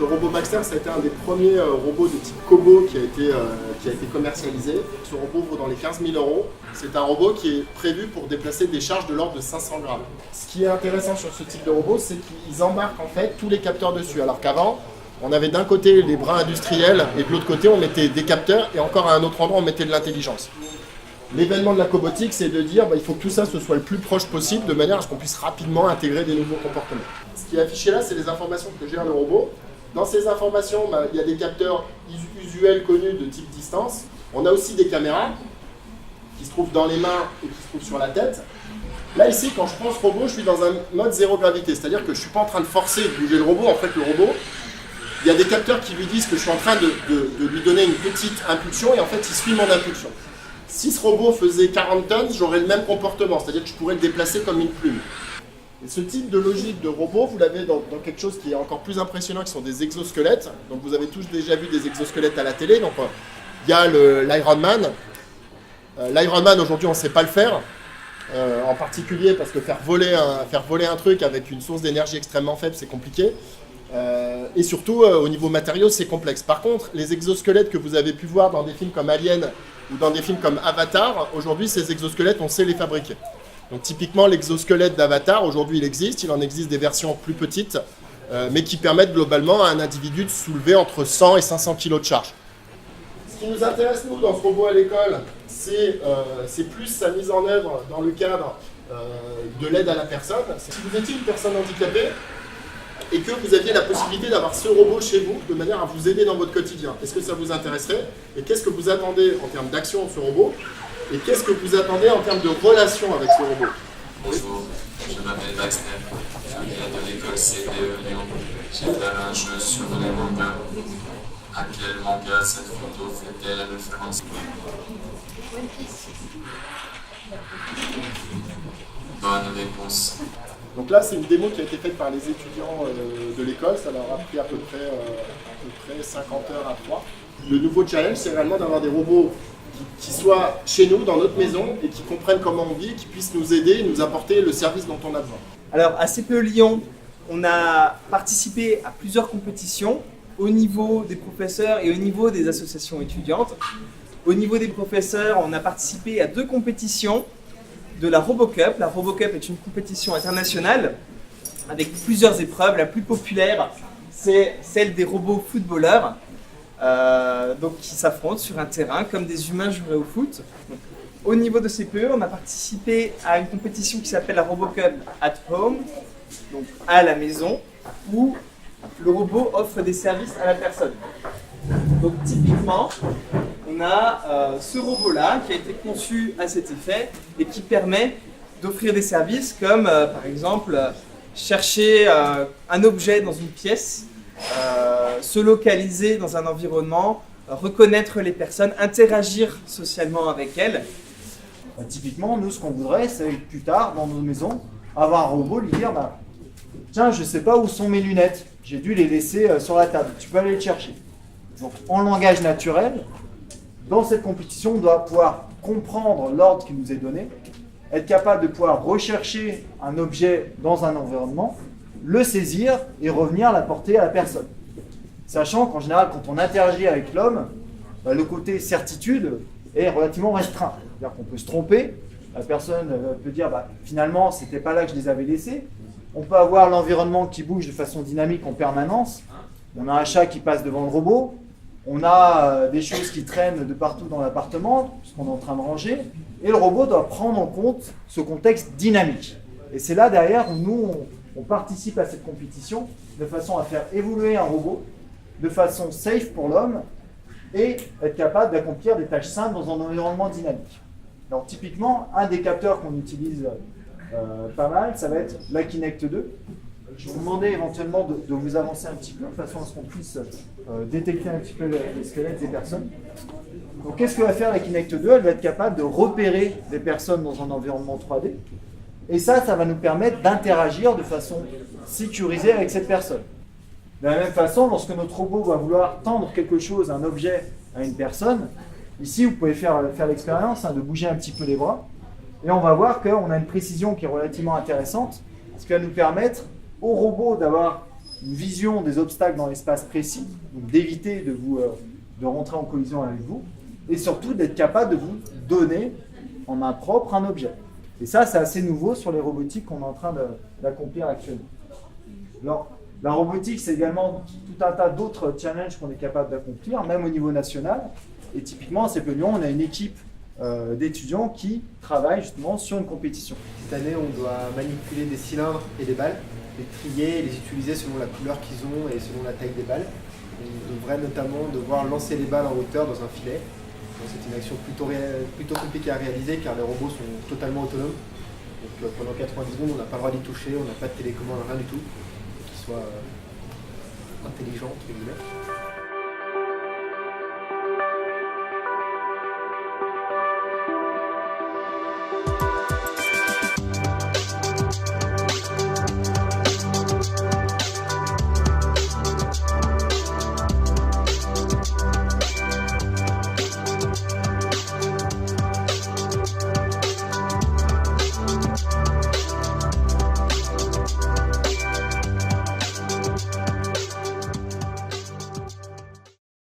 le robot Baxter, ça a été un des premiers robots de type Kobo qui a été commercialisé. Ce robot vaut dans les 15 000 €. C'est un robot qui est prévu pour déplacer des charges de l'ordre de 500 grammes. Ce qui est intéressant sur ce type de robot, c'est qu'ils embarquent en fait tous les capteurs dessus. Alors qu'avant, on avait d'un côté les bras industriels et de l'autre côté, on mettait des capteurs et encore à un autre endroit, on mettait de l'intelligence. L'événement de la cobotique, c'est de dire il faut que tout ça se soit le plus proche possible de manière à ce qu'on puisse rapidement intégrer des nouveaux comportements. Ce qui est affiché là, c'est les informations que gère le robot. Dans ces informations, il y a des capteurs usuels connus de type distance. On a aussi des caméras qui se trouvent dans les mains et qui se trouvent sur la tête. Là ici, quand je prends ce robot, je suis dans un mode zéro gravité, c'est-à-dire que je ne suis pas en train de forcer de bouger le robot. En fait, le robot, il y a des capteurs qui lui disent que je suis en train de lui donner une petite impulsion et en fait, il suit mon impulsion. Si ce robot faisait 40 tonnes, j'aurais le même comportement, c'est-à-dire que je pourrais le déplacer comme une plume. Et ce type de logique de robot, vous l'avez dans quelque chose qui est encore plus impressionnant, qui sont des exosquelettes. Donc vous avez tous déjà vu des exosquelettes à la télé. Donc il y a l'Iron Man. L'Iron Man, aujourd'hui, on ne sait pas le faire. En particulier parce que faire voler un truc avec une source d'énergie extrêmement faible, c'est compliqué. Et surtout, au niveau matériaux, c'est complexe. Par contre, les exosquelettes que vous avez pu voir dans des films comme Alien ou dans des films comme Avatar, aujourd'hui, ces exosquelettes, on sait les fabriquer. Donc typiquement, l'exosquelette d'Avatar, aujourd'hui, il existe. Il en existe des versions plus petites, mais qui permettent globalement à un individu de soulever entre 100 et 500 kg de charge. Ce qui nous intéresse, nous, dans ce robot à l'école, c'est plus sa mise en œuvre dans le cadre de l'aide à la personne. Si vous étiez une personne handicapée et que vous aviez la possibilité d'avoir ce robot chez vous, de manière à vous aider dans votre quotidien, est-ce que ça vous intéresserait? Et qu'est-ce que vous attendez en termes d'action de ce robot? Et qu'est-ce que vous attendez en termes de relation avec ce robot? Bonjour, je m'appelle Baxter, je viens de l'école CPE Lyon. J'ai fait un jeu sur les mangas. À quel manga cette photo fait-elle référence? Bonne réponse. Donc là, c'est une démo qui a été faite par les étudiants de l'école. Ça leur a pris à peu près 50 heures à 3. Le nouveau challenge, c'est réellement d'avoir des robots qui soient chez nous, dans notre maison, et qui comprennent comment on vit, qui puissent nous aider et nous apporter le service dont on a besoin. Alors, à CPE Lyon, on a participé à plusieurs compétitions au niveau des professeurs et au niveau des associations étudiantes. Au niveau des professeurs, on a participé à 2 compétitions de la RoboCup. La RoboCup est une compétition internationale avec plusieurs épreuves. La plus populaire, c'est celle des robots footballeurs, donc qui s'affrontent sur un terrain comme des humains joueraient au foot. Donc, au niveau de CPE, on a participé à une compétition qui s'appelle la RoboCup at Home, donc à la maison, où le robot offre des services à la personne. Donc typiquement, on a ce robot-là qui a été conçu à cet effet et qui permet d'offrir des services comme par exemple chercher un objet dans une pièce, se localiser dans un environnement, reconnaître les personnes, interagir socialement avec elles. Typiquement, nous, ce qu'on voudrait, c'est plus tard, dans nos maisons, avoir un robot, lui dire tiens, je ne sais pas où sont mes lunettes, j'ai dû les laisser sur la table, tu peux aller les chercher. Donc, en langage naturel, dans cette compétition, on doit pouvoir comprendre l'ordre qui nous est donné, être capable de pouvoir rechercher un objet dans un environnement, le saisir et revenir l'apporter à la personne. Sachant qu'en général, quand on interagit avec l'homme, le côté certitude est relativement restreint. C'est-à-dire qu'on peut se tromper, la personne peut dire finalement, ce n'était pas là que je les avais laissés. On peut avoir l'environnement qui bouge de façon dynamique en permanence. On a un chat qui passe devant le robot. On a des choses qui traînent de partout dans l'appartement, puisqu'on est en train de ranger. Et le robot doit prendre en compte ce contexte dynamique. Et c'est là derrière où nous, on participe à cette compétition de façon à faire évoluer un robot de façon safe pour l'homme et être capable d'accomplir des tâches simples dans un environnement dynamique. Alors typiquement, un des capteurs qu'on utilise pas mal, ça va être la Kinect 2. Je vais vous demander éventuellement de vous avancer un petit peu de façon à ce qu'on puisse détecter un petit peu les squelettes des personnes. Donc qu'est-ce que va faire la Kinect 2? Elle va être capable de repérer des personnes dans un environnement 3D. Et ça va nous permettre d'interagir de façon sécurisée avec cette personne. De la même façon, lorsque notre robot va vouloir tendre quelque chose, un objet, à une personne, ici vous pouvez faire l'expérience de bouger un petit peu les bras. Et on va voir qu'on a une précision qui est relativement intéressante, ce qui va nous permettre au robot d'avoir une vision des obstacles dans l'espace précis, donc d'éviter de rentrer en collision avec vous, et surtout d'être capable de vous donner en main propre un objet. Et ça, c'est assez nouveau sur les robotiques qu'on est en train d'accomplir actuellement. Alors, la robotique, c'est également tout un tas d'autres challenges qu'on est capable d'accomplir, même au niveau national. Et typiquement, à CP Lyon, on a une équipe d'étudiants qui travaillent justement sur une compétition. Cette année, on doit manipuler des cylindres et des balles, les trier et les utiliser selon la couleur qu'ils ont et selon la taille des balles. On devrait notamment devoir lancer les balles en hauteur dans un filet. Donc, c'est une action plutôt compliquée à réaliser car les robots sont totalement autonomes. Donc pendant 90 secondes, on n'a pas le droit d'y toucher, on n'a pas de télécommande, rien du tout. Qu'il soit intelligent, entre guillemets.